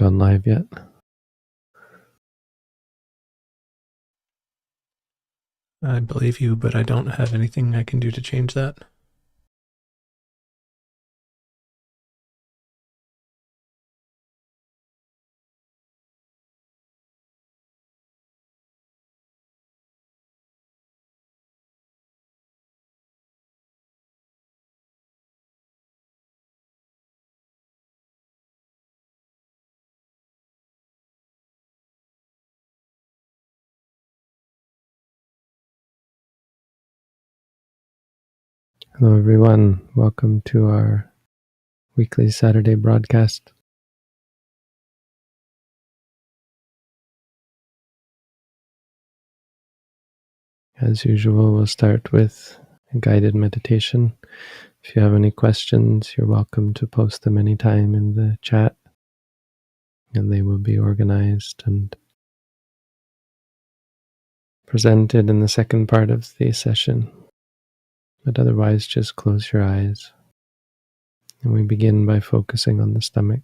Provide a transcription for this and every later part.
gone live yet. I believe you, but I don't have anything I can do to change that. Hello everyone, welcome to our weekly Saturday broadcast. As usual, we'll start with a guided meditation. If you have any questions, you're welcome to post them anytime in the chat, and they will be organized and presented in the second part of the session. But otherwise, just close your eyes. And we begin by focusing on the stomach.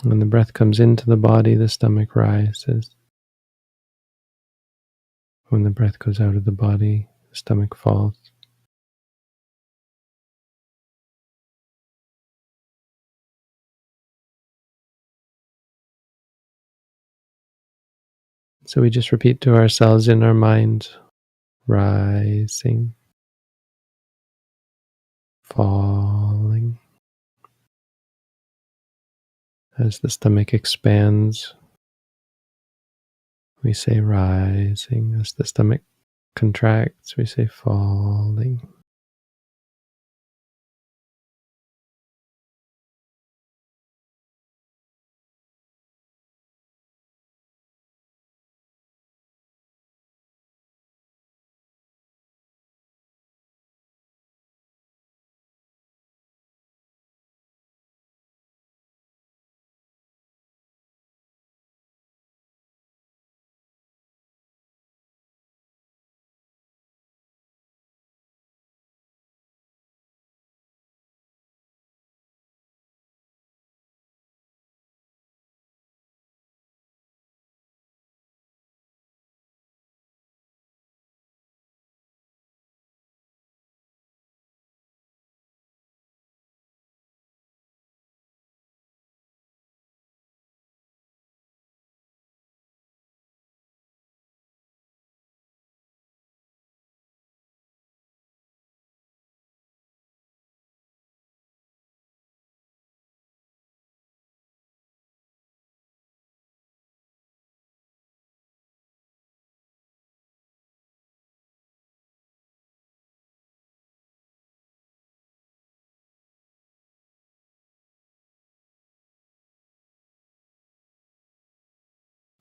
When the breath comes into the body, the stomach rises. When the breath goes out of the body, the stomach falls. So we just repeat to ourselves in our mind, rising, falling. As the stomach expands, we say rising. As the stomach contracts, we say falling.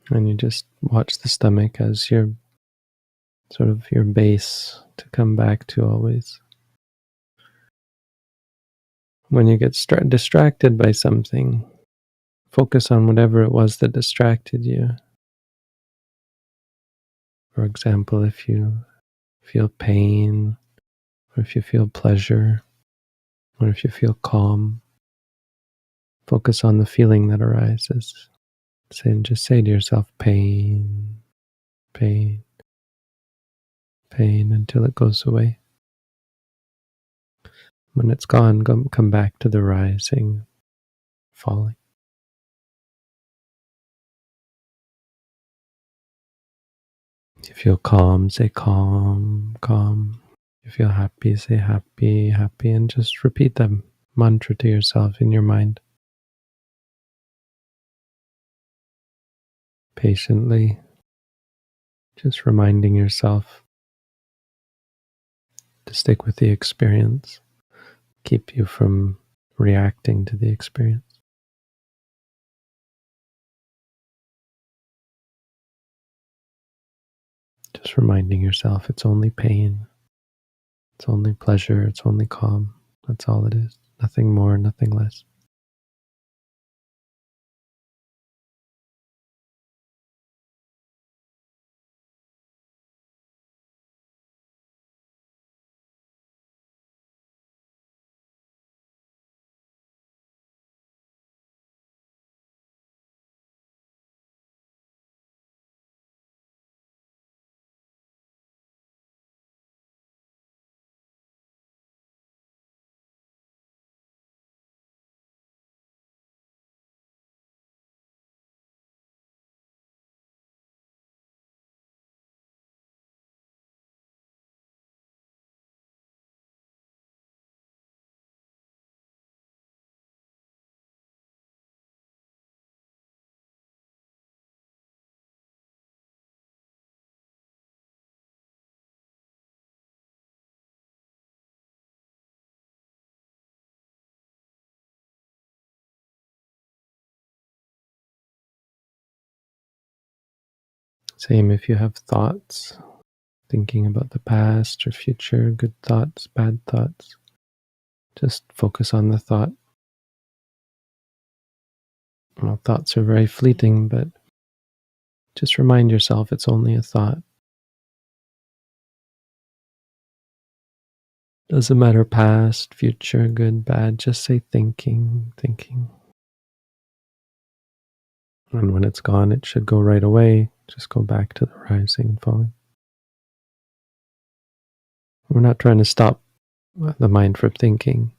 And you just watch the stomach as your sort of your base to come back to always. When you get distracted by something, focus on whatever it was that distracted you. For example, if you feel pain, or if you feel pleasure, or if you feel calm, focus on the feeling that arises. Just say to yourself, pain, pain, pain, until it goes away. When it's gone, come back to the rising, falling. If you feel calm, say calm, calm. If you feel happy, say happy, happy, and just repeat that mantra to yourself in your mind. Patiently, just reminding yourself to stick with the experience, keep you from reacting to the experience. Just reminding yourself it's only pain, it's only pleasure, it's only calm. That's all it is. Nothing more, nothing less. Same if you have thoughts, thinking about the past or future, good thoughts, bad thoughts. Just focus on the thought. Well, thoughts are very fleeting, but just remind yourself it's only a thought. Doesn't matter past, future, good, bad, just say thinking, thinking. And when it's gone, it should go right away. Just go back to the rising and falling. We're not trying to stop the mind from thinking.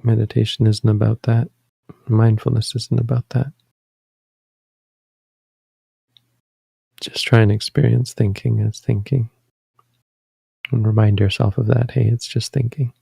Meditation isn't about that. Mindfulness isn't about that. Just try and experience thinking as thinking. And remind yourself of that. Hey, it's just thinking.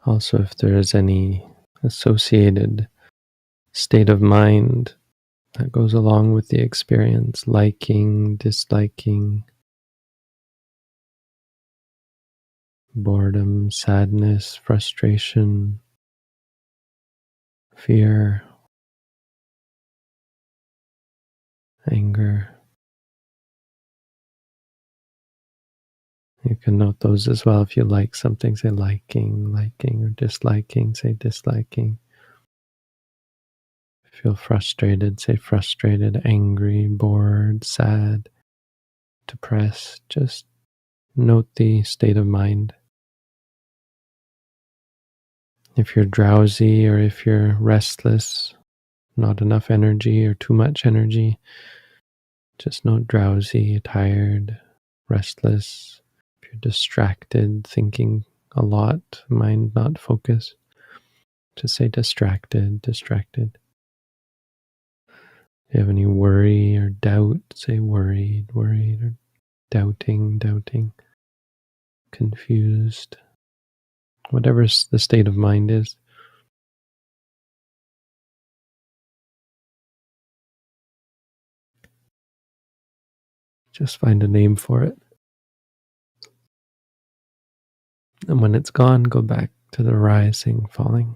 Also, if there is any associated state of mind that goes along with the experience, liking, disliking, boredom, sadness, frustration, fear, anger. You can note those as well. If you like something, say liking, liking, or disliking, say disliking. Feel frustrated, say frustrated, angry, bored, sad, depressed. Just note the state of mind. If you're drowsy or if you're restless, not enough energy or too much energy, just note drowsy, tired, restless. If you're distracted, thinking a lot, mind not focused, just say distracted, distracted. If you have any worry or doubt, say worried, worried, or doubting, doubting, confused. Whatever the state of mind is. Just find a name for it. And when it's gone, go back to the rising, falling.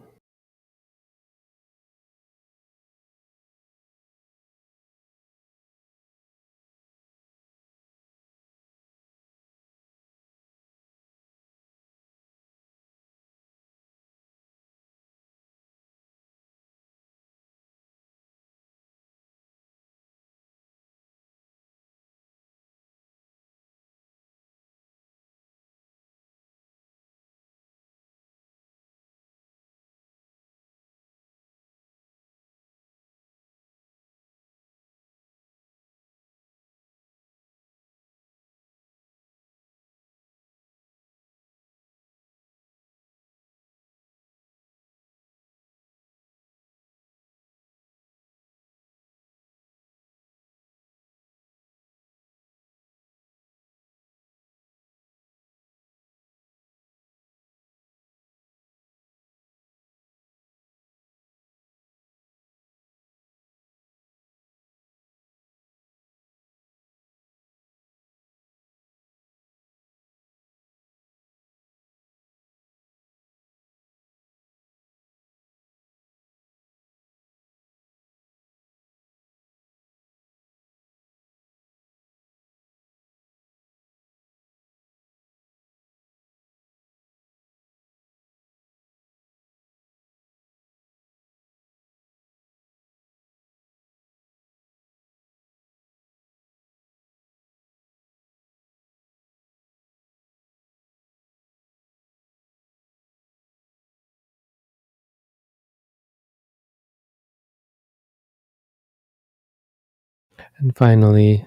And finally,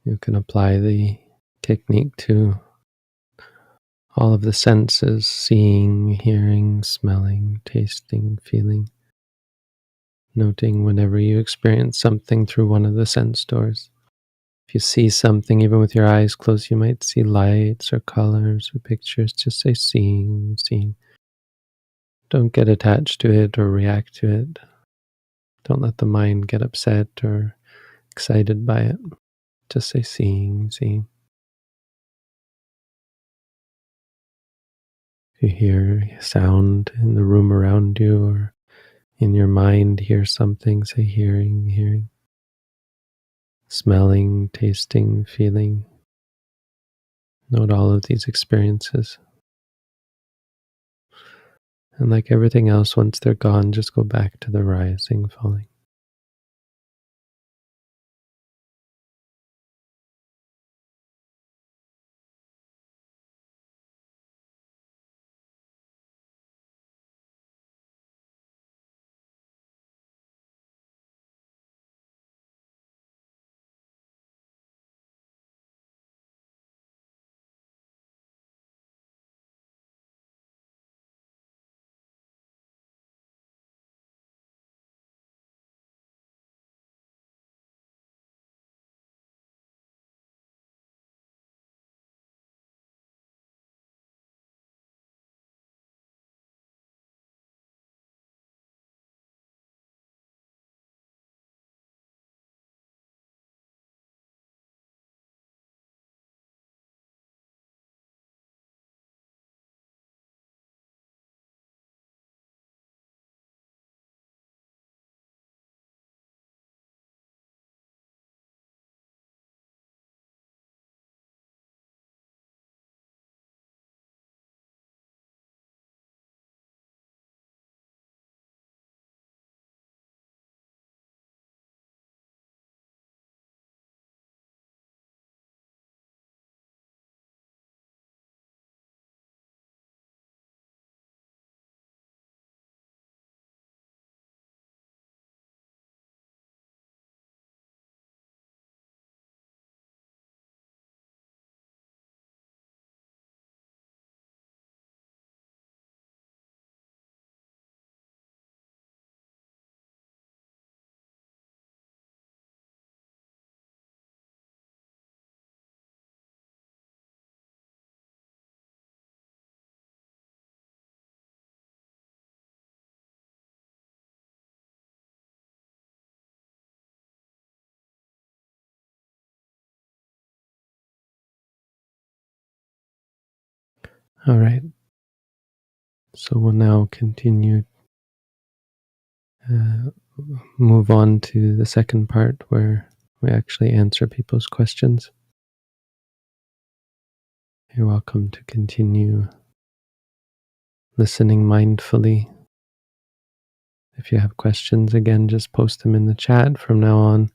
you can apply the technique to all of the senses: seeing, hearing, smelling, tasting, feeling, noting whenever you experience something through one of the sense doors. If you see something, even with your eyes closed, you might see lights or colors or pictures. Just say seeing, seeing. Don't get attached to it or react to it. Don't let the mind get upset or excited by it. Just say seeing, seeing. If you hear sound in the room around you or in your mind, hear something, say hearing, hearing. Smelling, tasting, feeling. Note all of these experiences. And like everything else, once they're gone, just go back to the rising, falling. All right. So we'll now continue, move on to the second part where we actually answer people's questions. You're welcome to continue listening mindfully. If you have questions, again, just post them in the chat. From now on,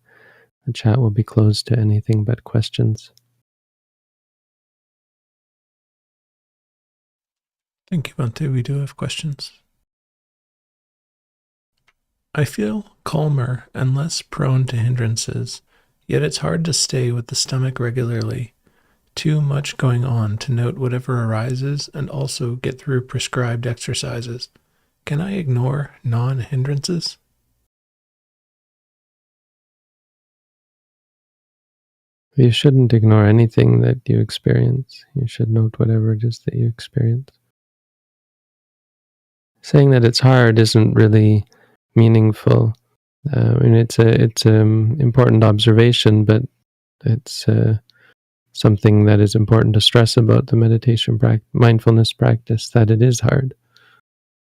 the chat will be closed to anything but questions. Thank you, Bhante. We do have questions. I feel calmer and less prone to hindrances, yet it's hard to stay with the stomach regularly. Too much going on to note whatever arises and also get through prescribed exercises. Can I ignore non-hindrances? You shouldn't ignore anything that you experience. You should note whatever it is that you experience. Saying that it's hard isn't really meaningful. It's an important observation, but it's something that is important to stress about the meditation mindfulness practice, that it is hard.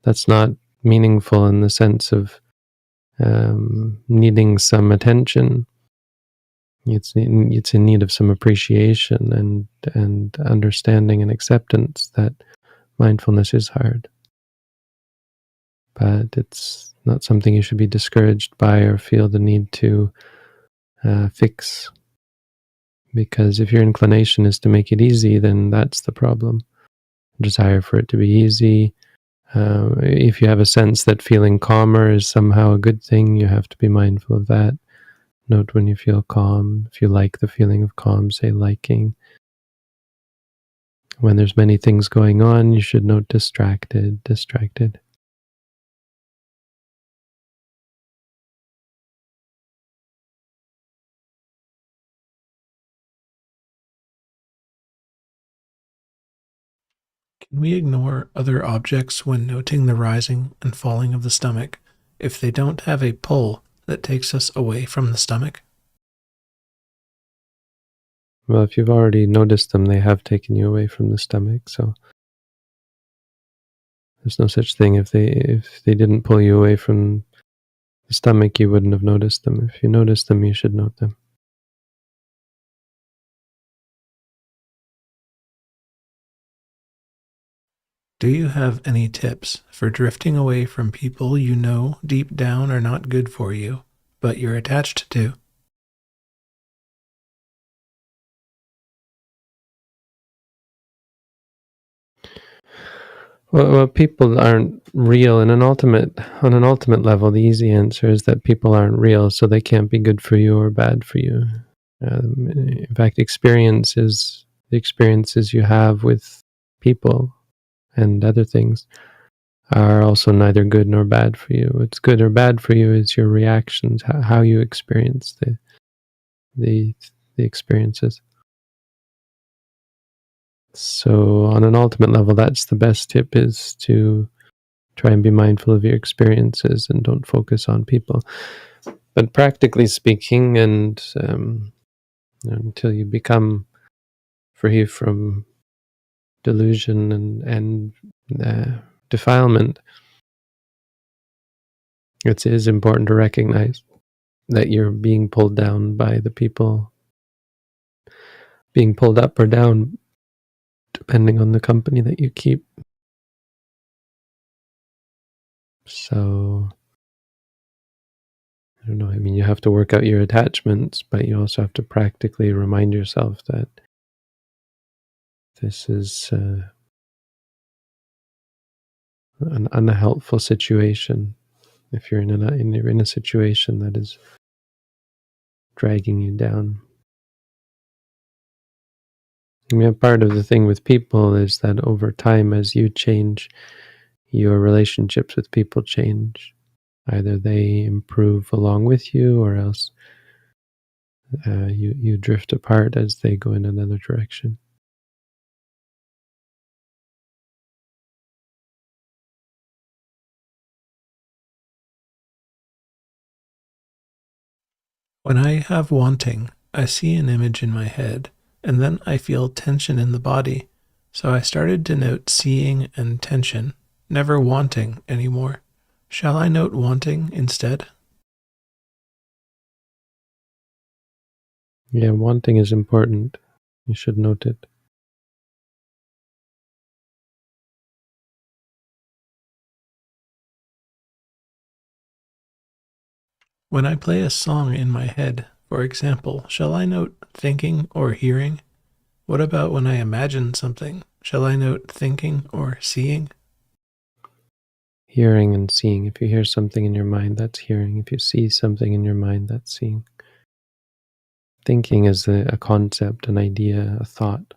That's not meaningful in the sense of needing some attention. It's in need of some appreciation and understanding and acceptance that mindfulness is hard. But it's not something you should be discouraged by or feel the need to fix. Because if your inclination is to make it easy, then that's the problem. Desire for it to be easy. If you have a sense that feeling calmer is somehow a good thing, you have to be mindful of that. Note when you feel calm. If you like the feeling of calm, say liking. When there's many things going on, you should note distracted, distracted. Can we ignore other objects when noting the rising and falling of the stomach if they don't have a pull that takes us away from the stomach? Well, if you've already noticed them, they have taken you away from the stomach, so there's no such thing. If they didn't pull you away from the stomach, you wouldn't have noticed them. If you notice them, you should note them. Do you have any tips for drifting away from people you know deep down are not good for you, but you're attached to? Well, people aren't real on an ultimate level. The easy answer is that people aren't real, so they can't be good for you or bad for you. In fact, the experiences you have with people and other things are also neither good nor bad for you. What's good or bad for you is your reactions, how you experience the experiences. So on an ultimate level, that's the best tip, is to try and be mindful of your experiences and don't focus on people. But practically speaking, and until you become free from delusion and defilement, it is important to recognize that you're being pulled down by the people, being pulled up or down depending on the company that you keep. So, I don't know, I mean, you have to work out your attachments, but you also have to practically remind yourself that this is an unhelpful situation. If you're in a situation that is dragging you down. I mean, part of the thing with people is that over time, as you change, your relationships with people change. Either they improve along with you, or else you drift apart as they go in another direction. When I have wanting, I see an image in my head, and then I feel tension in the body. So I started to note seeing and tension, never wanting anymore. Shall I note wanting instead? Yeah, wanting is important. You should note it. When I play a song in my head, for example, shall I note thinking or hearing? What about when I imagine something? Shall I note thinking or seeing? Hearing and seeing. If you hear something in your mind, that's hearing. If you see something in your mind, that's seeing. Thinking is a concept, an idea, a thought.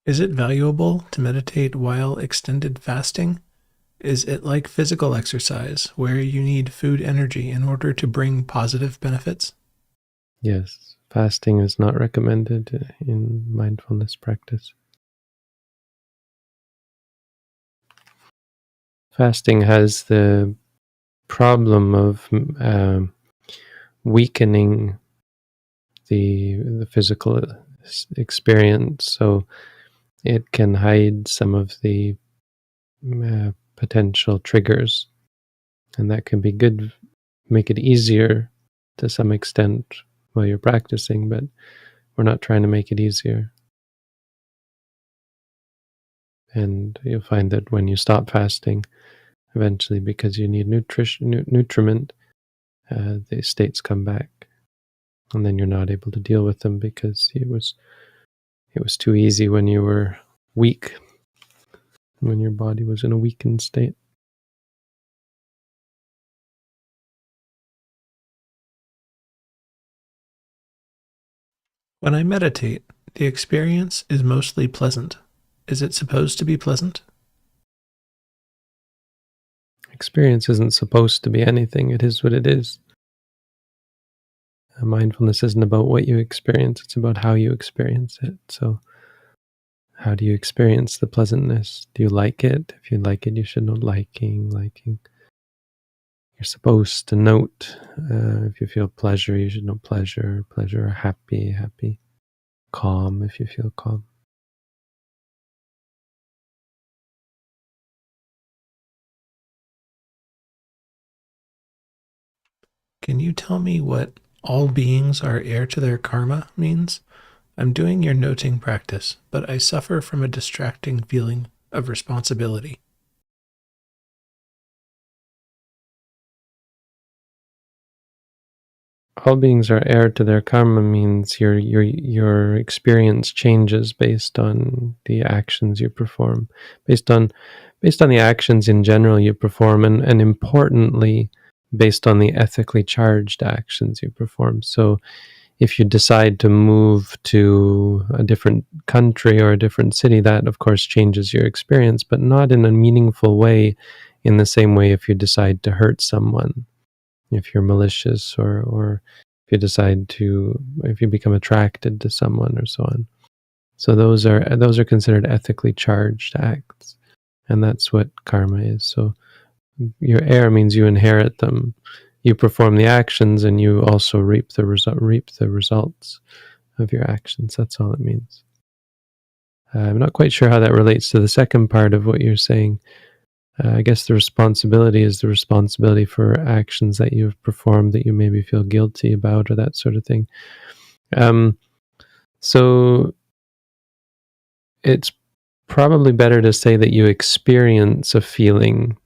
Is it valuable to meditate while extended fasting? Is it like physical exercise, where you need food energy in order to bring positive benefits? Yes, fasting is not recommended in mindfulness practice. Fasting has the problem of weakening the physical experience, so it can hide some of the potential triggers, and that can be good, make it easier to some extent while you're practicing, but we're not trying to make it easier. And you'll find that when you stop fasting, eventually, because you need nutriment, the states come back, and then you're not able to deal with them because it was too easy when you were weak, when your body was in a weakened state. When I meditate, the experience is mostly pleasant. Is it supposed to be pleasant? Experience isn't supposed to be anything. It is what it is. Mindfulness isn't about what you experience. It's about how you experience it. So how do you experience the pleasantness? Do you like it? If you like it, you should know liking. You're supposed to note. If you feel pleasure, you should know pleasure. Pleasure, happy. Calm, if you feel calm. Can you tell me what all beings are heir to their karma means? I'm doing your noting practice, but I suffer from a distracting feeling of responsibility. All beings are heir to their karma means your experience changes based on the actions you perform, based on the actions in general you perform, and importantly, based on the ethically charged actions you perform. So if you decide to move to a different country or a different city, that of course changes your experience, but not in a meaningful way, in the same way if you decide to hurt someone, if you're malicious, or if you become attracted to someone, or so on. So those are considered ethically charged acts, and that's what karma is. So your heir means you inherit them. You perform the actions, and you also reap the results of your actions. That's all it means. I'm not quite sure how that relates to the second part of what you're saying. I guess the responsibility is the responsibility for actions that you've performed that you maybe feel guilty about, or that sort of thing. So it's probably better to say that you experience a feeling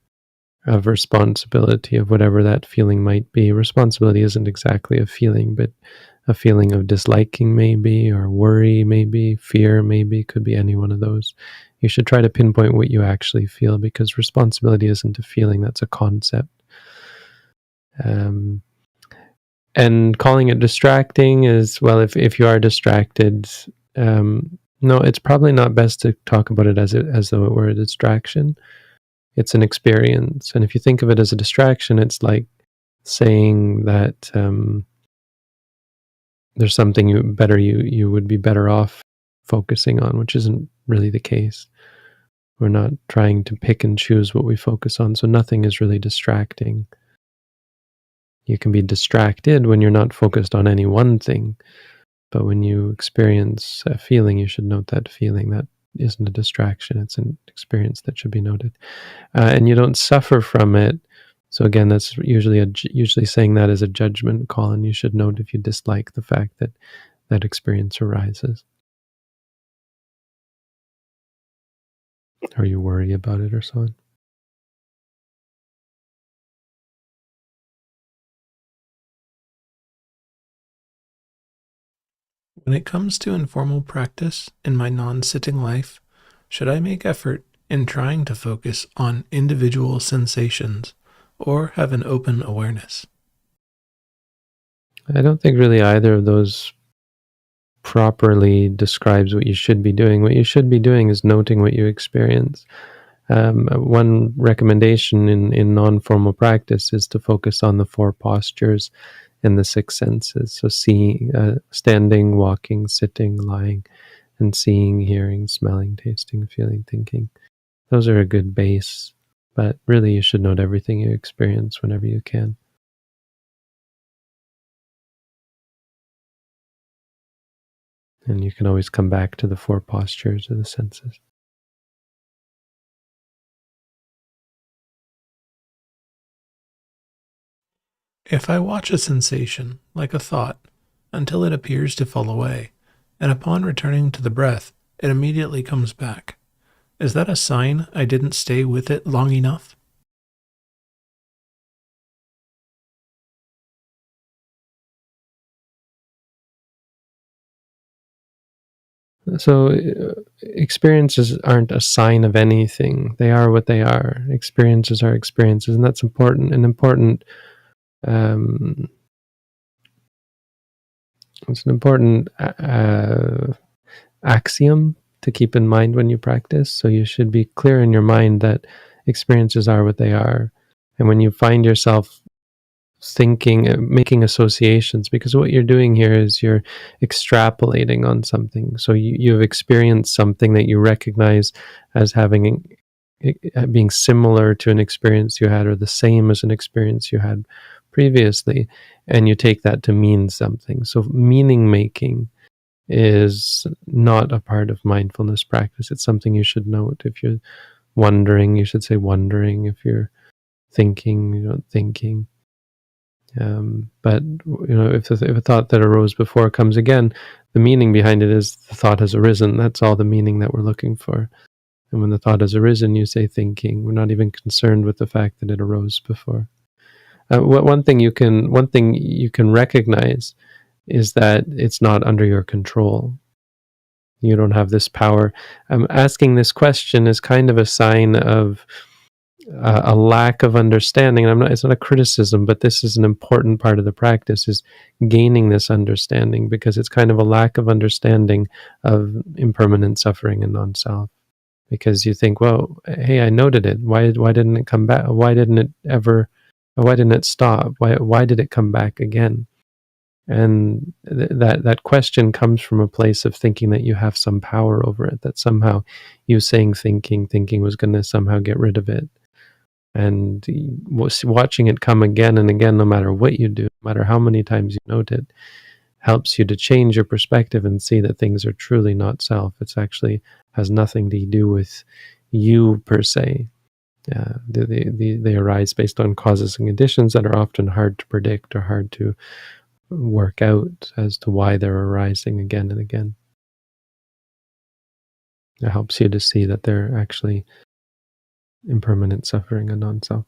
of responsibility, of whatever that feeling might be. Responsibility isn't exactly a feeling, but a feeling of disliking maybe, or worry maybe, fear maybe, could be any one of those. You should try to pinpoint what you actually feel, because responsibility isn't a feeling, that's a concept. And calling it distracting is, well, if you are distracted, no, it's probably not best to talk about it as though it were a distraction. It's an experience, and if you think of it as a distraction, it's like saying that there's something you would be better off focusing on, which isn't really the case. We're not trying to pick and choose what we focus on, so nothing is really distracting. You can be distracted when you're not focused on any one thing, but when you experience a feeling, you should note that feeling. That isn't a distraction, it's an experience that should be noted. And you don't suffer from it. So again, that's usually saying that as a judgment call, and you should note if you dislike the fact that that experience arises, or you worry about it, or so on. When it comes to informal practice in my non-sitting life, should I make effort in trying to focus on individual sensations or have an open awareness? I don't think really either of those properly describes what you should be doing. What you should be doing is noting what you experience. One recommendation in non-formal practice is to focus on the four postures and the six senses. So seeing, standing, walking, sitting, lying, and seeing, hearing, smelling, tasting, feeling, thinking. Those are a good base, but really you should note everything you experience whenever you can. And you can always come back to the four postures of the senses. If I watch a sensation, like a thought, until it appears to fall away, and upon returning to the breath, it immediately comes back, is that a sign I didn't stay with it long enough? So experiences aren't a sign of anything. They are what they are. Experiences are experiences, and that's important. Um, it's an important axiom to keep in mind when you practice. So you should be clear in your mind that experiences are what they are. And when you find yourself thinking, making associations, because what you're doing here is you're extrapolating on something. So you've experienced something that you recognize as having being similar to an experience you had or the same as an experience you had previously, and you take that to mean something. So meaning making is not a part of mindfulness practice. It's something you should note. If you're wondering, you should say wondering. If you're thinking, thinking. But if a thought that arose before comes again, the meaning behind it is the thought has arisen. That's all the meaning that we're looking for. And when the thought has arisen, you say thinking. We're not even concerned with the fact that it arose before. One thing you can recognize is that it's not under your control. You don't have this power. Asking this question is kind of a sign of a lack of understanding. It's not a criticism, but this is an important part of the practice, is gaining this understanding, because it's kind of a lack of understanding of impermanent suffering and non-self. Because you think, well, hey, I noted it. Why didn't it come back? Why didn't it stop? Why did it come back again? And that question comes from a place of thinking that you have some power over it, that somehow you saying thinking was going to somehow get rid of it. And watching it come again and again, no matter what you do, no matter how many times you note it, helps you to change your perspective and see that things are truly not self. It's actually has nothing to do with you per se. They arise based on causes and conditions that are often hard to predict or hard to work out as to why they're arising again and again. It helps you to see that they're actually impermanent suffering and non-self.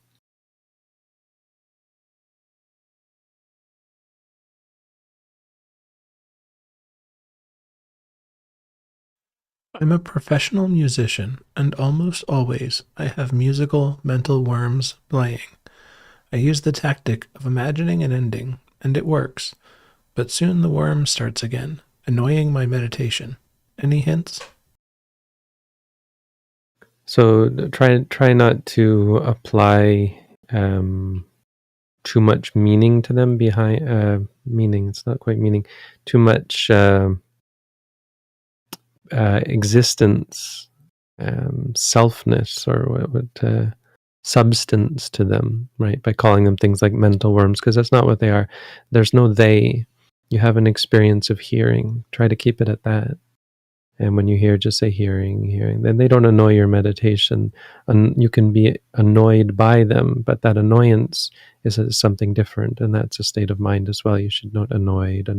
I'm a professional musician, and almost always I have musical mental worms playing. I use the tactic of imagining an ending, and it works, but soon the worm starts again, annoying my meditation. Any hints? So try not to apply too much meaning to them behind meaning. It's not quite meaning. Too much existence, selfness, or what substance to them, right? By calling them things like mental worms, because that's not what they are. There's no they. You have an experience of hearing. Try to keep it at that. And when you hear, just say hearing. Then they don't annoy your meditation. And you can be annoyed by them, but that annoyance is something different, and that's a state of mind as well. You should note annoyed,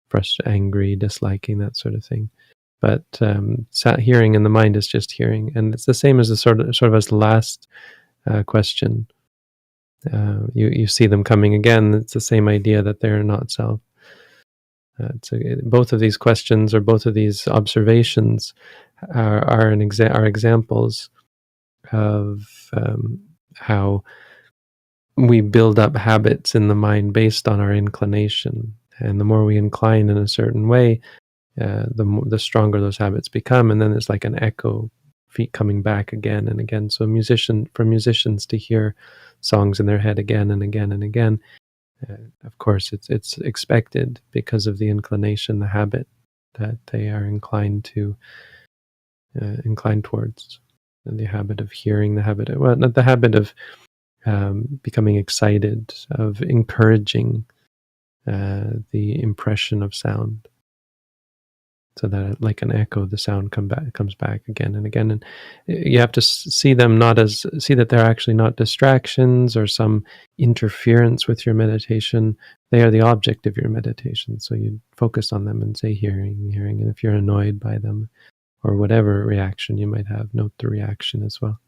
frustrated, angry, disliking, that sort of thing. But hearing in the mind is just hearing, and it's the same as the sort of as the last question. You see them coming again. It's the same idea that they're not self. Both of these questions or both of these observations are examples of how we build up habits in the mind based on our inclination, and the more we incline in a certain way, the stronger those habits become, and then it's like an echo, feet coming back again and again. So for musicians to hear songs in their head again and again and again, of course it's expected because of the inclination, the habit that they are inclined towards, and the habit of hearing, not the habit of becoming excited, of encouraging the impression of sound, so that like an echo, the sound comes back again and again. And you have to see them see that they're actually not distractions or some interference with your meditation. They are the object of your meditation. So you focus on them and say hearing. And if you're annoyed by them or whatever reaction you might have, note the reaction as well.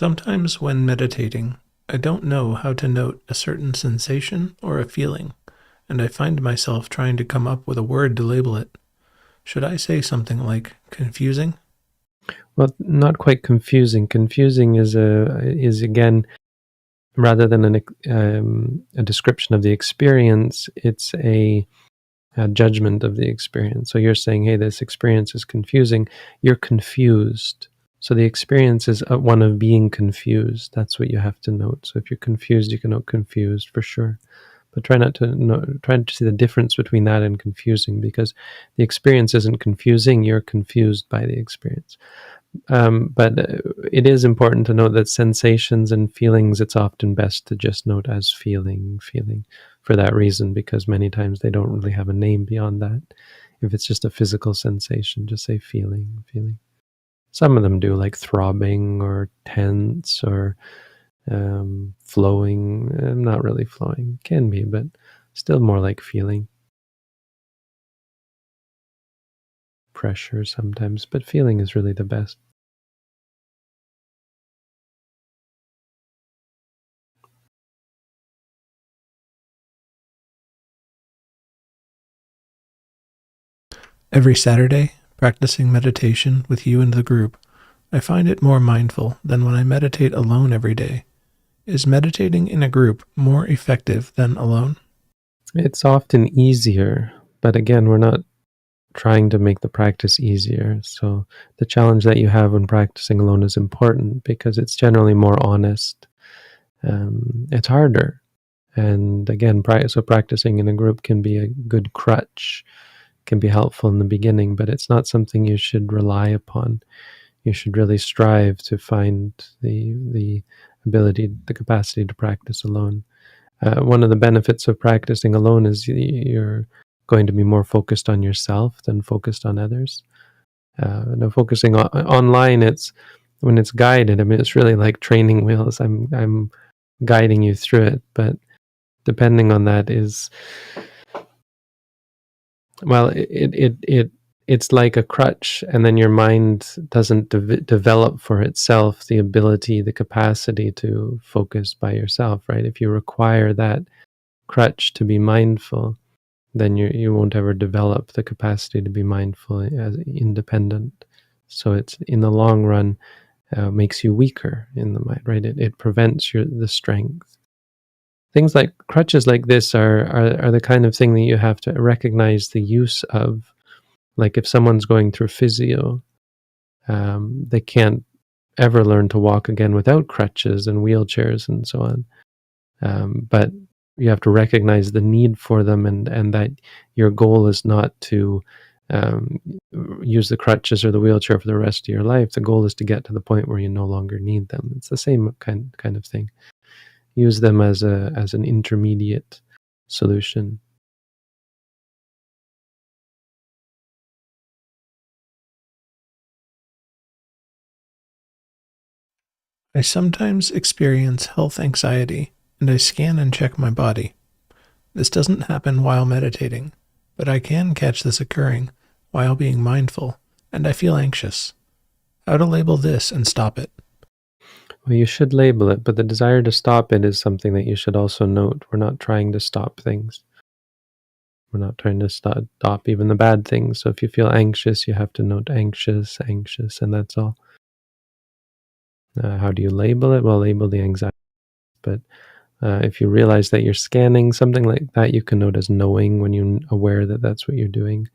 Sometimes when meditating, I don't know how to note a certain sensation or a feeling, and I find myself trying to come up with a word to label it. Should I say something like confusing? Well, not quite confusing. Confusing is again, rather than a description of the experience, it's a judgment of the experience. So you're saying, hey, this experience is confusing. You're confused. So the experience is one of being confused. That's what you have to note. So if you're confused, you can note confused for sure. But try to see the difference between that and confusing, because the experience isn't confusing. You're confused by the experience. But it is important to note that sensations and feelings, it's often best to just note as feeling for that reason, because many times they don't really have a name beyond that. If it's just a physical sensation, just say feeling. Some of them do, like throbbing or tense or flowing. Not really flowing, can be, but still more like feeling. Pressure sometimes, but feeling is really the best. Every Saturday, practicing meditation with you and the group, I find it more mindful than when I meditate alone every day. Is meditating in a group more effective than alone? It's often easier, but again, we're not trying to make the practice easier. So the challenge that you have when practicing alone is important because it's generally more honest. It's harder. And again, so practicing in a group can be a good crutch, can be helpful in the beginning, but it's not something you should rely upon. You should really strive to find the ability, the capacity to practice alone. One of the benefits of practicing alone is you're going to be more focused on yourself than focused on others. Now, focusing online, it's when it's guided. I mean, it's really like training wheels. I'm guiding you through it, but depending on that is, well, it's like a crutch, and then your mind doesn't develop for itself the ability, the capacity to focus by yourself, right? If you require that crutch to be mindful, then you won't ever develop the capacity to be mindful as independent. So it's, in the long run, makes you weaker in the mind, right? It prevents the strength. Things like crutches like this are the kind of thing that you have to recognize the use of. Like if someone's going through physio, they can't ever learn to walk again without crutches and wheelchairs and so on. But you have to recognize the need for them, and that your goal is not to use the crutches or the wheelchair for the rest of your life. The goal is to get to the point where you no longer need them. It's the same kind of thing. Use them as an intermediate solution. I sometimes experience health anxiety, and I scan and check my body. This doesn't happen while meditating, but I can catch this occurring while being mindful, and I feel anxious. How to label this and stop it? Well, you should label it, but the desire to stop it is something that you should also note. We're not trying to stop things. We're not trying to stop even the bad things. So if you feel anxious, you have to note anxious, and that's all. How do you label it? Well, label the anxiety. But if you realize that you're scanning, something like that, you can note as knowing when you're aware that that's what you're doing.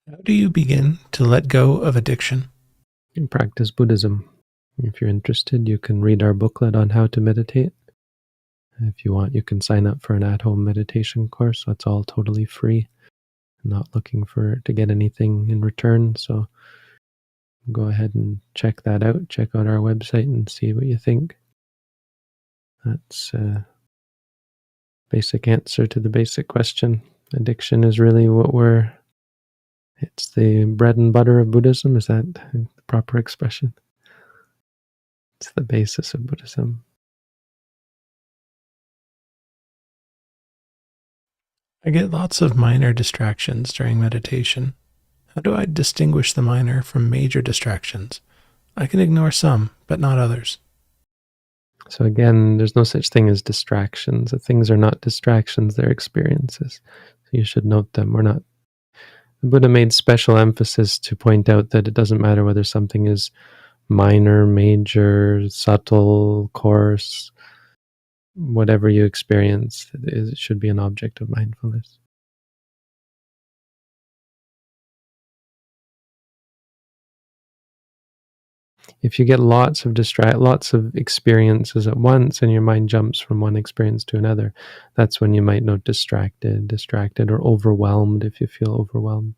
How do you begin to let go of addiction? You practice Buddhism. If you're interested, you can read our booklet on how to meditate. If you want, you can sign up for an at-home meditation course. So it's all totally free. I'm not looking to get anything in return. So go ahead and check that out. Check out our website and see what you think. That's a basic answer to the basic question. Addiction is really it's the bread and butter of Buddhism. Is that the proper expression? It's the basis of Buddhism. I get lots of minor distractions during meditation. How do I distinguish the minor from major distractions? I can ignore some, but not others. So again, there's no such thing as distractions. The things are not distractions, they're experiences. So you should note them. The Buddha made special emphasis to point out that it doesn't matter whether something is minor, major, subtle, coarse, whatever you experience, it should be an object of mindfulness. If you get lots of experiences at once and your mind jumps from one experience to another, that's when you might note distracted or overwhelmed if you feel overwhelmed.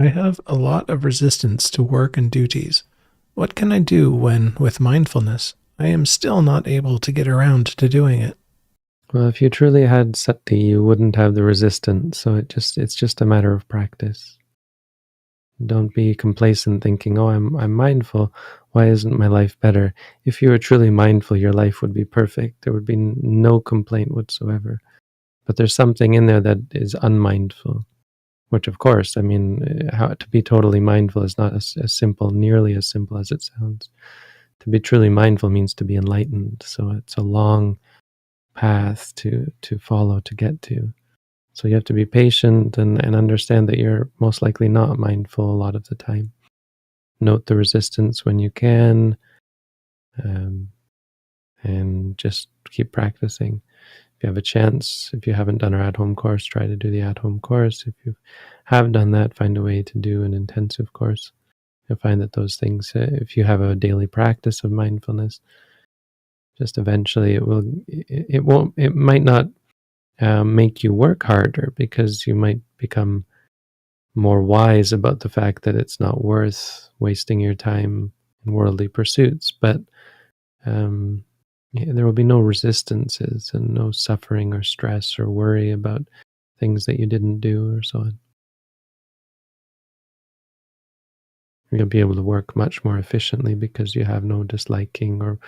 I have a lot of resistance to work and duties. What can I do when, with mindfulness, I am still not able to get around to doing it? Well, if you truly had sati, you wouldn't have the resistance. So it's just a matter of practice. Don't be complacent thinking, "Oh, I'm mindful. Why isn't my life better?" If you were truly mindful, your life would be perfect. There would be no complaint whatsoever. But there's something in there that is unmindful, which, of course, I mean, how to be totally mindful is not as simple, nearly as simple as it sounds. To be truly mindful means to be enlightened. So it's a long path to follow, to get to. So you have to be patient and understand that you're most likely not mindful a lot of the time. Note the resistance when you can, and just keep practicing. If you have a chance, if you haven't done our at-home course, try to do the at-home course. If you have done that, find a way to do an intensive course. You'll find that those things, if you have a daily practice of mindfulness, just eventually it might not make you work harder, because you might become more wise about the fact that it's not worth wasting your time in worldly pursuits, but there will be no resistances and no suffering or stress or worry about things that you didn't do or so on. You'll be able to work much more efficiently because you have no disliking or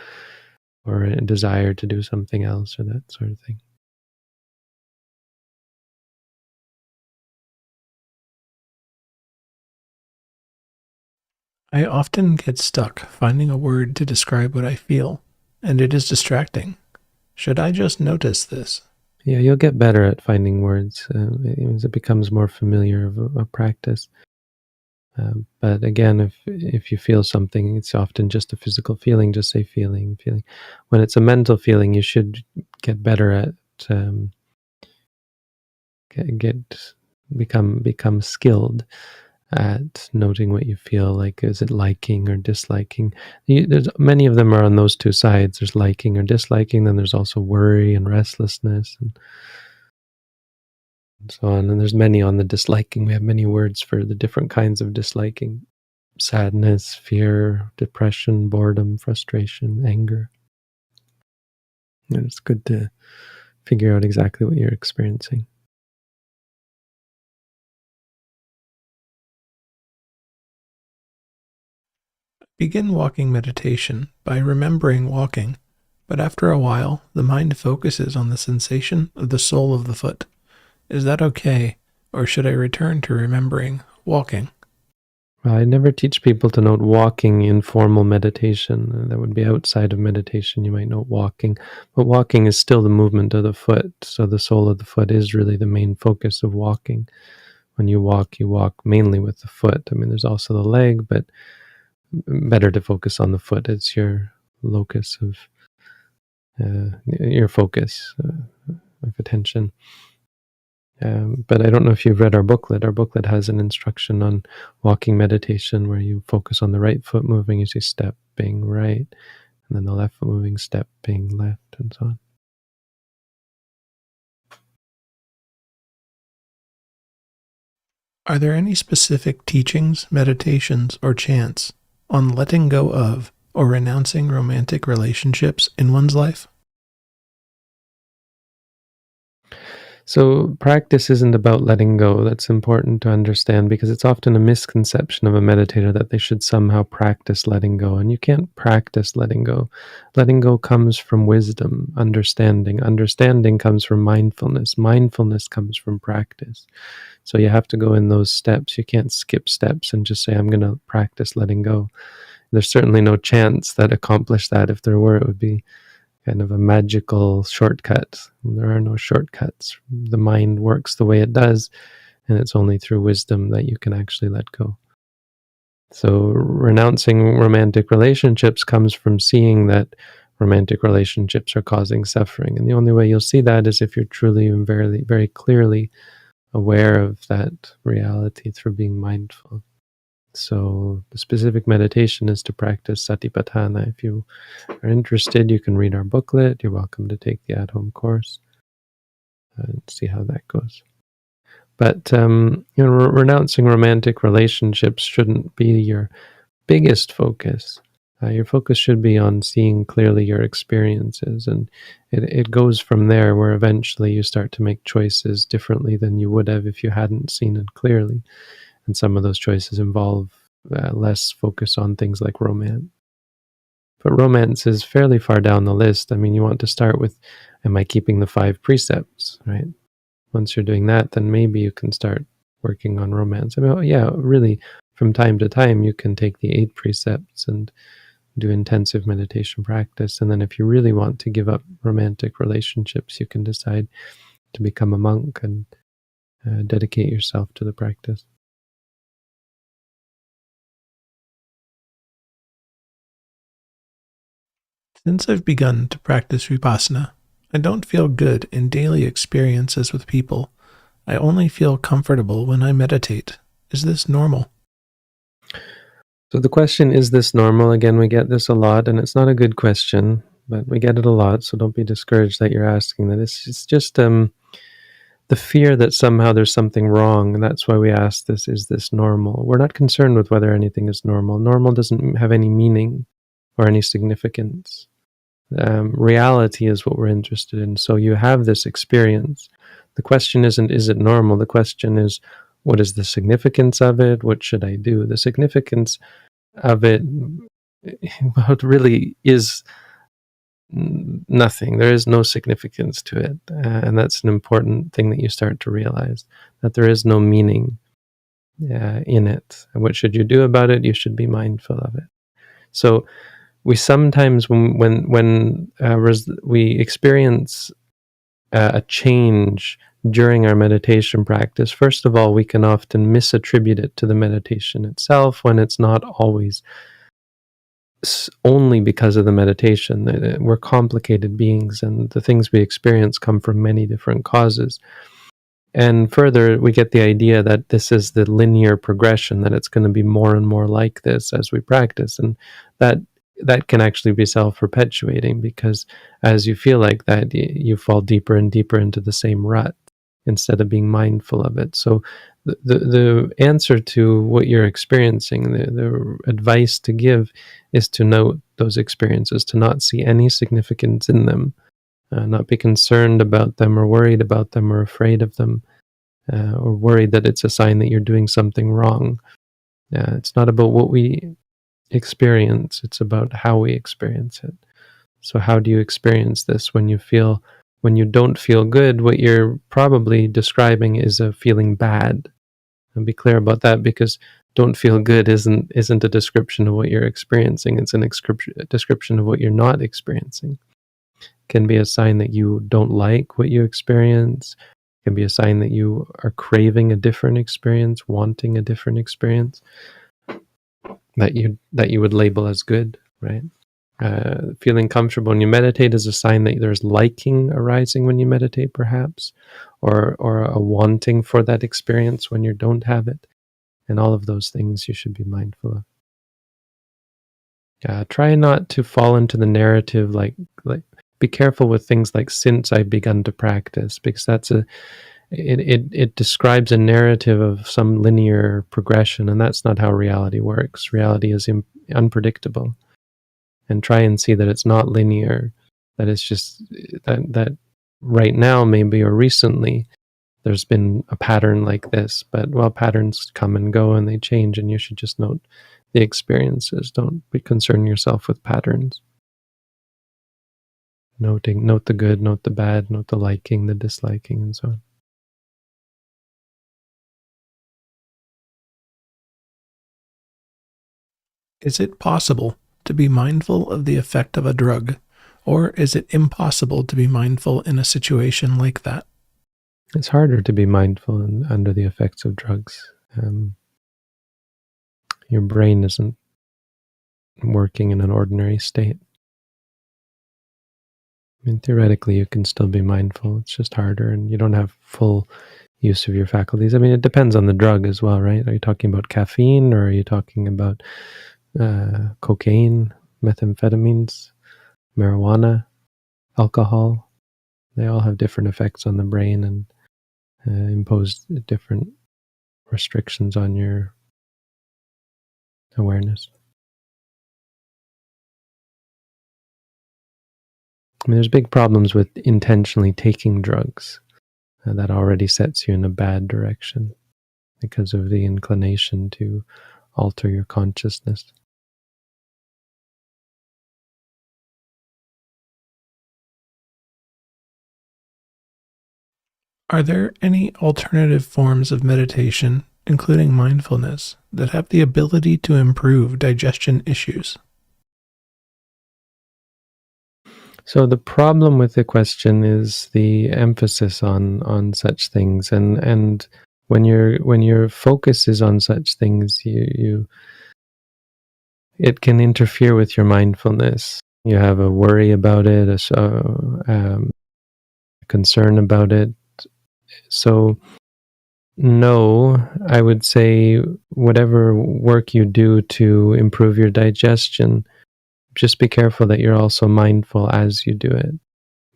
a desire to do something else or that sort of thing. I often get stuck finding a word to describe what I feel, and it is distracting. Should I just notice this? Yeah, you'll get better at finding words as it becomes more familiar of a practice. But again, if you feel something, it's often just a physical feeling. Just say feeling. When it's a mental feeling, you should get better at become skilled at noting what you feel. Like, is it liking or disliking? There's many of them are on those two sides. There's liking or disliking. Then there's also worry and restlessness and so on. And there's many on the disliking. We have many words for the different kinds of disliking: sadness, fear, depression, boredom, frustration, anger. And it's good to figure out exactly what you're experiencing. Begin walking meditation by remembering walking, but after a while, the mind focuses on the sensation of the sole of the foot. Is that okay, or should I return to remembering walking? Well, I never teach people to note walking in formal meditation. That would be outside of meditation. You might note walking, but walking is still the movement of the foot. So the sole of the foot is really the main focus of walking. When you walk mainly with the foot. I mean, there's also the leg, but better to focus on the foot. It's your locus of your focus of attention. But I don't know if you've read our booklet. Our booklet has an instruction on walking meditation where you focus on the right foot moving as you step being right, and then the left foot moving, step being left, and so on. Are there any specific teachings, meditations, or chants on letting go of or renouncing romantic relationships in one's life? So practice isn't about letting go. That's important to understand, because it's often a misconception of a meditator that they should somehow practice letting go. And you can't practice letting go. Letting go comes from wisdom, understanding. Understanding comes from mindfulness. Mindfulness comes from practice. So you have to go in those steps. You can't skip steps and just say, I'm going to practice letting go. There's certainly no chants that accomplish that. If there were, it would be kind of a magical shortcut. There are no shortcuts. The mind works the way it does, and it's only through wisdom that you can actually let go. So renouncing romantic relationships comes from seeing that romantic relationships are causing suffering. And the only way you'll see that is if you're truly and very, very clearly aware of that reality through being mindful. So the specific meditation is to practice Satipatthana. If you are interested, you can read our booklet. You're welcome to take the at-home course and see how that goes. But renouncing romantic relationships shouldn't be your biggest focus. Your focus should be on seeing clearly your experiences, and it goes from there, where eventually you start to make choices differently than you would have if you hadn't seen it clearly. And some of those choices involve less focus on things like romance. But romance is fairly far down the list. I mean, you want to start with, am I keeping the 5 precepts, right? Once you're doing that, then maybe you can start working on romance. I mean, yeah, really, from time to time, you can take the 8 precepts and do intensive meditation practice. And then if you really want to give up romantic relationships, you can decide to become a monk and dedicate yourself to the practice. Since I've begun to practice Vipassana, I don't feel good in daily experiences with people. I only feel comfortable when I meditate. Is this normal? So the question, is this normal? Again, we get this a lot, and it's not a good question, but we get it a lot, so don't be discouraged that you're asking that. It's just the fear that somehow there's something wrong, and that's why we ask this, is this normal? We're not concerned with whether anything is normal. Normal doesn't have any meaning or any significance. Reality is what we're interested in. So you have this experience. The question isn't, is it normal? The question is, what is the significance of it? What should I do? The significance of it, well, it really is nothing. There is no significance to it. And that's an important thing that you start to realize, that there is no meaning in it. And what should you do about it? You should be mindful of it. So we sometimes, when we experience a change during our meditation practice, first of all, we can often misattribute it to the meditation itself, when it's not always only because of the meditation. We're complicated beings, and the things we experience come from many different causes. And further, we get the idea that this is the linear progression, that it's going to be more and more like this as we practice. And that can actually be self-perpetuating, because as you feel like that, you fall deeper and deeper into the same rut instead of being mindful of it. So the answer to what you're experiencing, the advice to give, is to note those experiences, to not see any significance in them, not be concerned about them or worried about them or afraid of them, or worried that it's a sign that you're doing something wrong. It's not about what we experience, it's about how we experience it. So how do you experience this? When you don't feel good, what you're probably describing is a feeling bad. And be clear about that, because don't feel good isn't a description of what you're experiencing. It's a description of what you're not experiencing. It can be a sign that you don't like what you experience. It can be a sign that you are craving a different experience, wanting a different experience that you would label as good, right? Feeling comfortable when you meditate is a sign that there's liking arising when you meditate, perhaps, or a wanting for that experience when you don't have it. And all of those things you should be mindful of. Try not to fall into the narrative, like be careful with things like "since I've begun to practice," because it describes a narrative of some linear progression, and that's not how reality works. Reality is unpredictable. And try and see that it's not linear, that it's just that right now, maybe, or recently, there's been a pattern like this, but well, patterns come and go and they change, and you should just note the experiences. Don't be concern yourself with patterns. Note the good, note the bad, note the liking, the disliking, and so on. Is it possible to be mindful of the effect of a drug, or is it impossible to be mindful in a situation like that? It's harder to be mindful under the effects of drugs. Your brain isn't working in an ordinary state. I mean, theoretically, you can still be mindful. It's just harder, and you don't have full use of your faculties. I mean, it depends on the drug as well, right? Are you talking about caffeine, or are you talking about cocaine, methamphetamines, marijuana, alcohol? They all have different effects on the brain and impose different restrictions on your awareness. I mean, there's big problems with intentionally taking drugs. That already sets you in a bad direction because of the inclination to alter your consciousness. Are there any alternative forms of meditation, including mindfulness, that have the ability to improve digestion issues? So the problem with the question is the emphasis on such things, and when your focus is on such things, it can interfere with your mindfulness. You have a worry about it, a concern about it. So no, I would say whatever work you do to improve your digestion, just be careful that you're also mindful as you do it.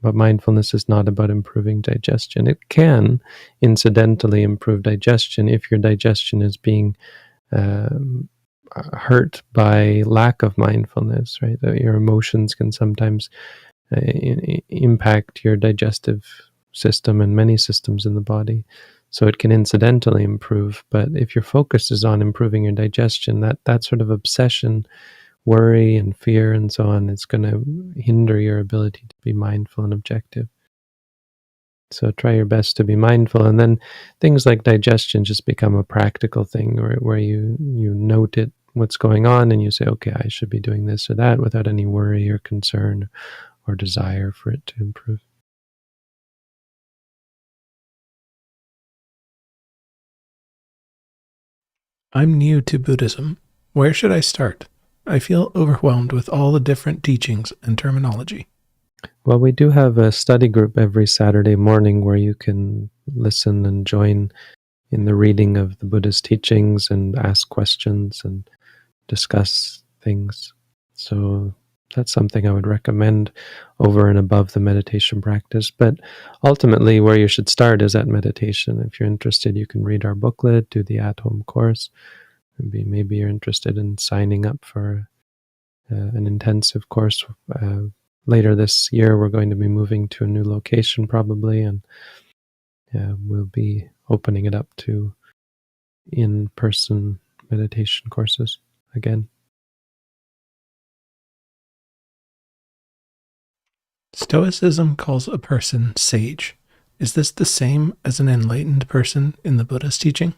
But mindfulness is not about improving digestion. It can incidentally improve digestion if your digestion is being hurt by lack of mindfulness, right? Your emotions can sometimes impact your digestive system and many systems in the body. So it can incidentally improve. But if your focus is on improving your digestion, that sort of obsession, worry and fear and so on, is going to hinder your ability to be mindful and objective. So try your best to be mindful, and then things like digestion just become a practical thing where you note it, what's going on, and you say, okay, I should be doing this or that without any worry or concern or desire for it to improve. I'm new to Buddhism. Where should I start? I feel overwhelmed with all the different teachings and terminology. Well, we do have a study group every Saturday morning where you can listen and join in the reading of the Buddha's teachings and ask questions and discuss things. So that's something I would recommend over and above the meditation practice. But ultimately, where you should start is at meditation. If you're interested, you can read our booklet, do the at-home course. Maybe you're interested in signing up for an intensive course. Later this year, we're going to be moving to a new location probably, and we'll be opening it up to in-person meditation courses again. Stoicism calls a person sage. Is this the same as an enlightened person in the Buddha's teaching?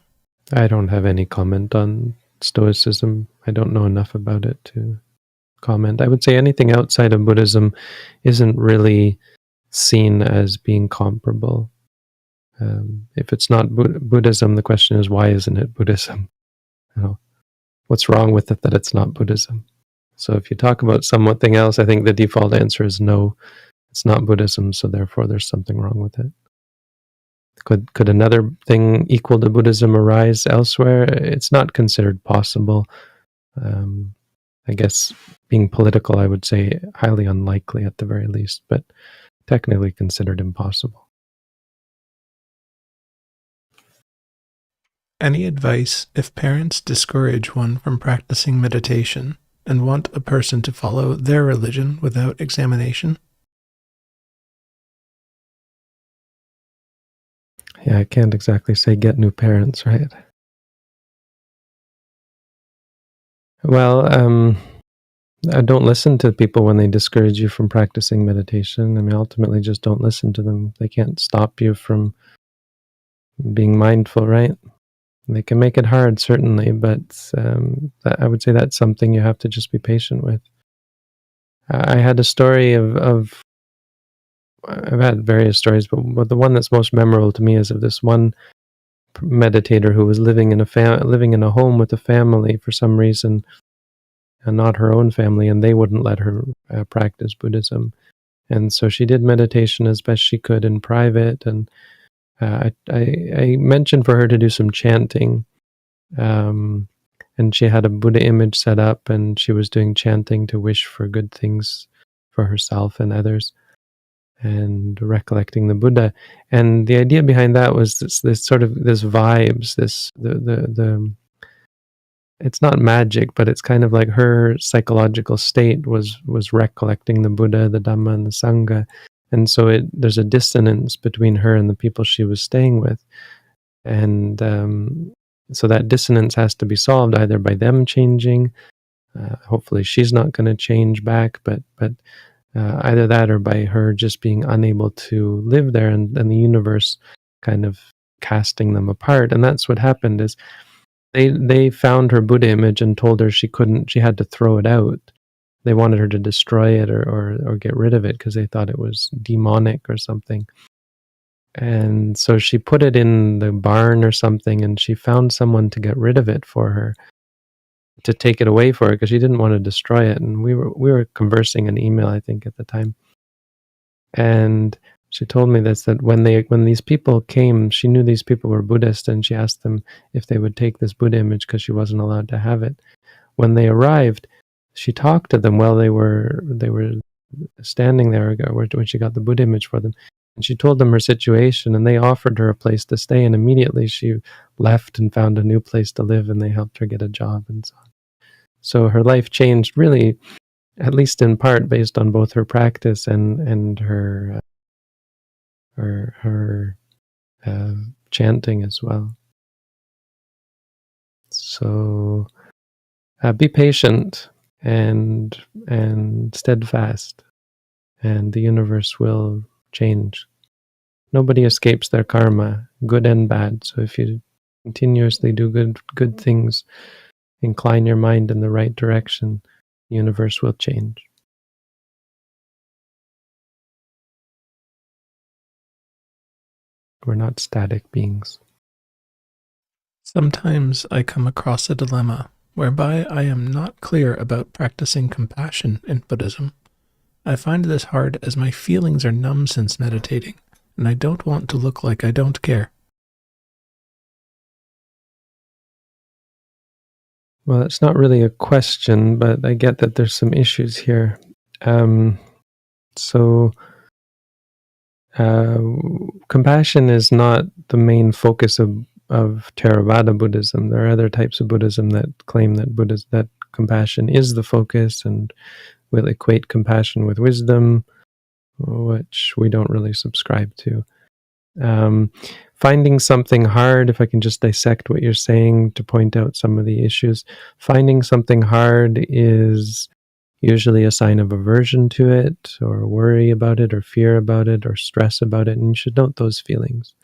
I don't have any comment on Stoicism. I don't know enough about it to comment. I would say anything outside of Buddhism isn't really seen as being comparable. If it's not Buddhism, the question is, why isn't it Buddhism? What's wrong with it that it's not Buddhism? So if you talk about something else, I think the default answer is no, it's not Buddhism, so therefore there's something wrong with it. Could another thing equal to Buddhism arise elsewhere? It's not considered possible. I guess being political, I would say highly unlikely at the very least, but technically considered impossible. Any advice if parents discourage one from practicing meditation and want a person to follow their religion without examination? Yeah, I can't exactly say get new parents, right? Well, I don't listen to people when they discourage you from practicing meditation. I mean, ultimately, just don't listen to them. They can't stop you from being mindful, right? They can make it hard, certainly, but I would say that's something you have to just be patient with. I had a story of I've had various stories, but the one that's most memorable to me is of this one meditator who was living in a home with a family for some reason, and not her own family, and they wouldn't let her practice Buddhism. And so she did meditation as best she could in private, and I mentioned for her to do some chanting, and she had a Buddha image set up, and she was doing chanting to wish for good things for herself and others, and recollecting the Buddha. And the idea behind that was this sort of this vibes, this the it's not magic, but it's kind of like her psychological state was recollecting the Buddha, the Dhamma, and the Sangha. And so there's a dissonance between her and the people she was staying with. And so that dissonance has to be solved either by them changing. Hopefully she's not going to change back, but either that or by her just being unable to live there, and the universe kind of casting them apart. And that's what happened is they found her Buddha image and told her she had to throw it out. They wanted her to destroy it or get rid of it because they thought it was demonic or something. And so she put it in the barn or something, and she found someone to get rid of it for her, to take it away for her, because she didn't want to destroy it. And we were conversing in email, I think, at the time. And she told me this, that when these people came, she knew these people were Buddhist, and she asked them if they would take this Buddha image because she wasn't allowed to have it. When they arrived, she talked to them while they were standing there when she got the Buddha image for them. And she told them her situation, and they offered her a place to stay, and immediately she left and found a new place to live, and they helped her get a job and so on. So her life changed, really, at least in part, based on both her practice and her chanting as well. So be patient and steadfast, and the universe will change. Nobody escapes their karma, good and bad. So if you continuously do good things, incline your mind in the right direction, the universe will change. We're not static beings. Sometimes I come across a dilemma whereby I am not clear about practicing compassion in Buddhism. I find this hard as my feelings are numb since meditating, and I don't want to look like I don't care. Well, it's not really a question, but I get that there's some issues here. Compassion is not the main focus of Theravada Buddhism. There are other types of Buddhism that claim that compassion is the focus and will equate compassion with wisdom, which we don't really subscribe to. Finding something hard, if I can just dissect what you're saying to point out some of the issues, finding something hard is usually a sign of aversion to it, or worry about it, or fear about it, or stress about it, and you should note those feelings.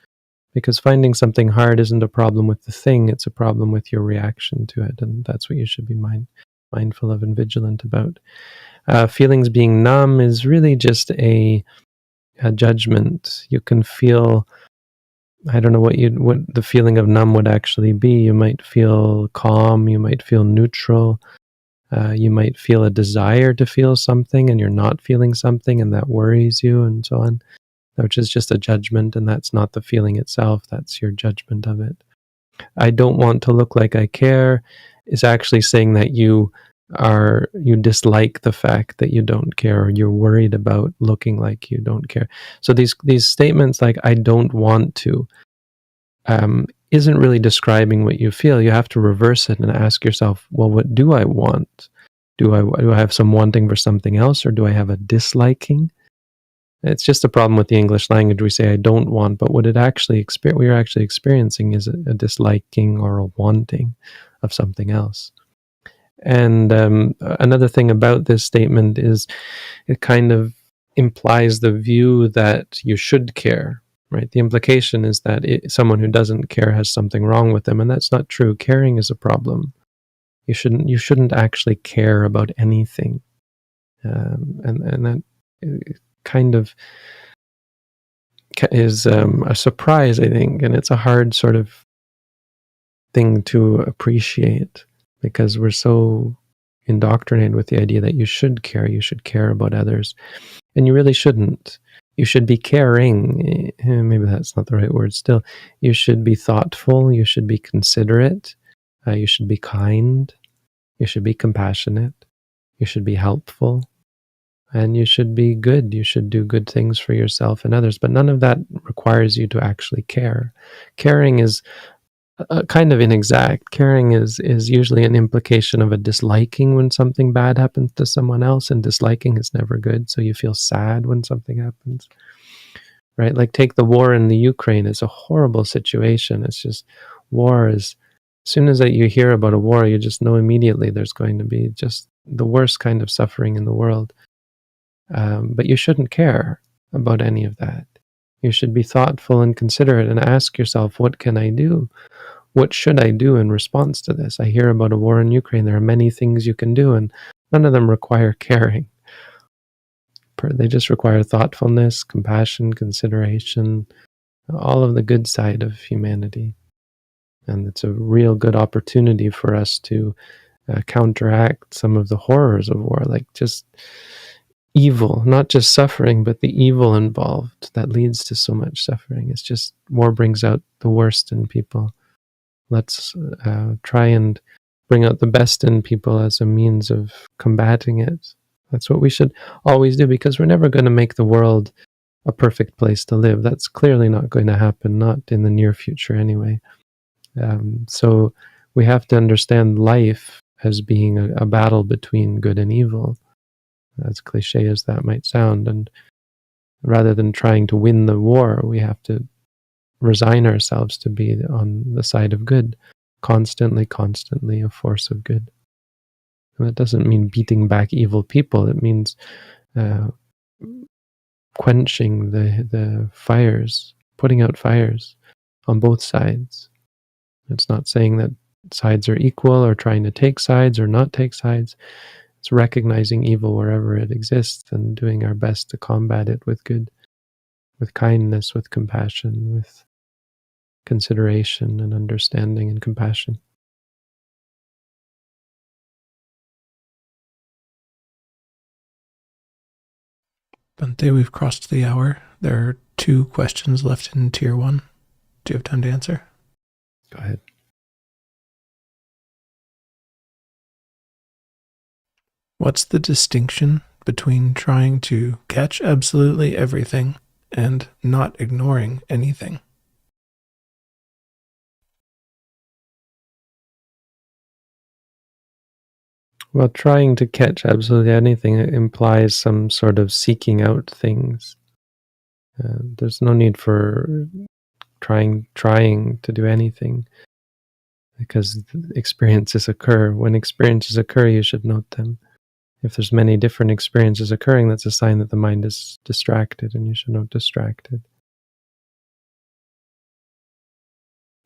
Because finding something hard isn't a problem with the thing, it's a problem with your reaction to it, and that's what you should be mindful of and vigilant about. Feelings being numb is really just a judgment. You can feel, I don't know what the feeling of numb would actually be. You might feel calm, you might feel neutral, you might feel a desire to feel something and you're not feeling something, and that worries you and so on, which is just a judgment, and that's not the feeling itself, that's your judgment of it. I don't want to look like I care is actually saying that you dislike the fact that you don't care, or you're worried about looking like you don't care. So these statements like I don't want to isn't really describing what you feel. You have to reverse it and ask yourself, well, what do I want? Do I have some wanting for something else, or do I have a disliking? It's just a problem with the English language. We say I don't want, but what we're actually experiencing is a disliking or a wanting of something else. And another thing about this statement is it kind of implies the view that you should care, right? The implication is that someone who doesn't care has something wrong with them, and that's not true. Caring is a problem. You shouldn't actually care about anything, and that kind of is a surprise, I think, and it's a hard sort of thing to appreciate because we're so indoctrinated with the idea that you should care about others, and you really shouldn't. You should be caring. Maybe that's not the right word still. You should be thoughtful. You should be considerate. You should be kind. You should be compassionate. You should be helpful. And you should be good. You should do good things for yourself and others. But none of that requires you to actually care. Caring is kind of inexact. Caring is usually an implication of a disliking when something bad happens to someone else, and disliking is never good. So you feel sad when something happens, right? Like take the war in the Ukraine. It's a horrible situation. It's just war is, as soon as that you hear about a war, you just know immediately there's going to be just the worst kind of suffering in the world. But you shouldn't care about any of that. You should be thoughtful and considerate and ask yourself, what can I do? What should I do in response to this? I hear about a war in Ukraine. There are many things you can do, and none of them require caring. They just require thoughtfulness, compassion, consideration, all of the good side of humanity. And it's a real good opportunity for us to counteract some of the horrors of war, like just evil, not just suffering, but the evil involved that leads to so much suffering. It's just war brings out the worst in people. Let's try and bring out the best in people as a means of combating it. That's what we should always do, because we're never going to make the world a perfect place to live. That's clearly not going to happen, not in the near future anyway. So we have to understand life as being a battle between good and evil, as cliche as that might sound. And rather than trying to win the war, we have to resign ourselves to be on the side of good, constantly a force of good. And that doesn't mean beating back evil people. It means quenching the fires, putting out fires on both sides. It's not saying that sides are equal or trying to take sides or not take sides. It's recognizing evil wherever it exists and doing our best to combat it with good, with kindness, with compassion, with consideration and understanding and compassion. Bhante, we've crossed the hour. There are 2 questions left in Tier 1. Do you have time to answer? Go ahead. What's the distinction between trying to catch absolutely everything and not ignoring anything? Well, trying to catch absolutely anything implies some sort of seeking out things. There's no need for trying to do anything, because experiences occur. When experiences occur, you should note them. If there's many different experiences occurring, that's a sign that the mind is distracted, and you should note distracted.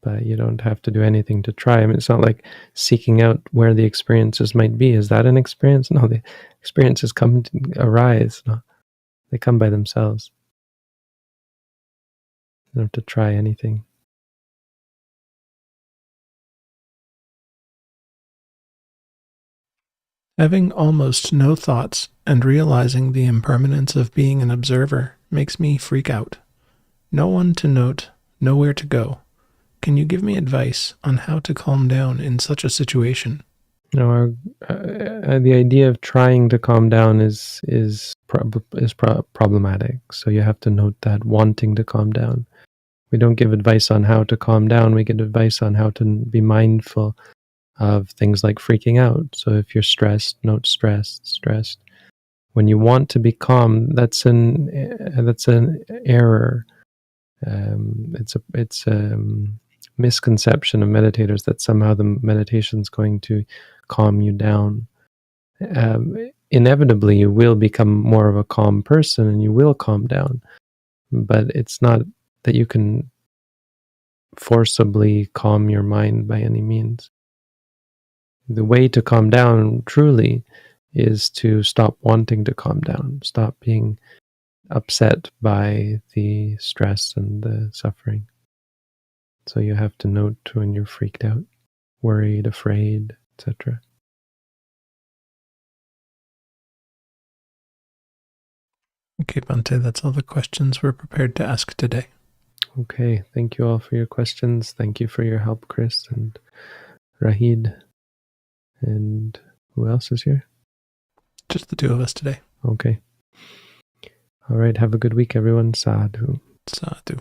But you don't have to do anything to try. I mean, it's not like seeking out where the experiences might be. Is that an experience? No, the experiences arise. No, they come by themselves. You don't have to try anything. Having almost no thoughts and realizing the impermanence of being an observer makes me freak out. No one to note, nowhere to go. Can you give me advice on how to calm down in such a situation? No, the idea of trying to calm down is problematic. So you have to note that, wanting to calm down. We don't give advice on how to calm down. We give advice on how to be mindful of things like freaking out. So if you're stressed, note stressed. When you want to be calm, that's an error. It's a misconception of meditators that somehow the meditation is going to calm you down. Inevitably, you will become more of a calm person and you will calm down, but it's not that you can forcibly calm your mind by any means. The way to calm down truly is to stop wanting to calm down, stop being upset by the stress and the suffering. So you have to note when you're freaked out, worried, afraid, etc. Okay, Bhante, that's all the questions we're prepared to ask today. Okay, thank you all for your questions. Thank you for your help, Chris and Rahid. And who else is here? Just the two of us today. Okay. All right, have a good week, everyone. Sadhu. Sadhu.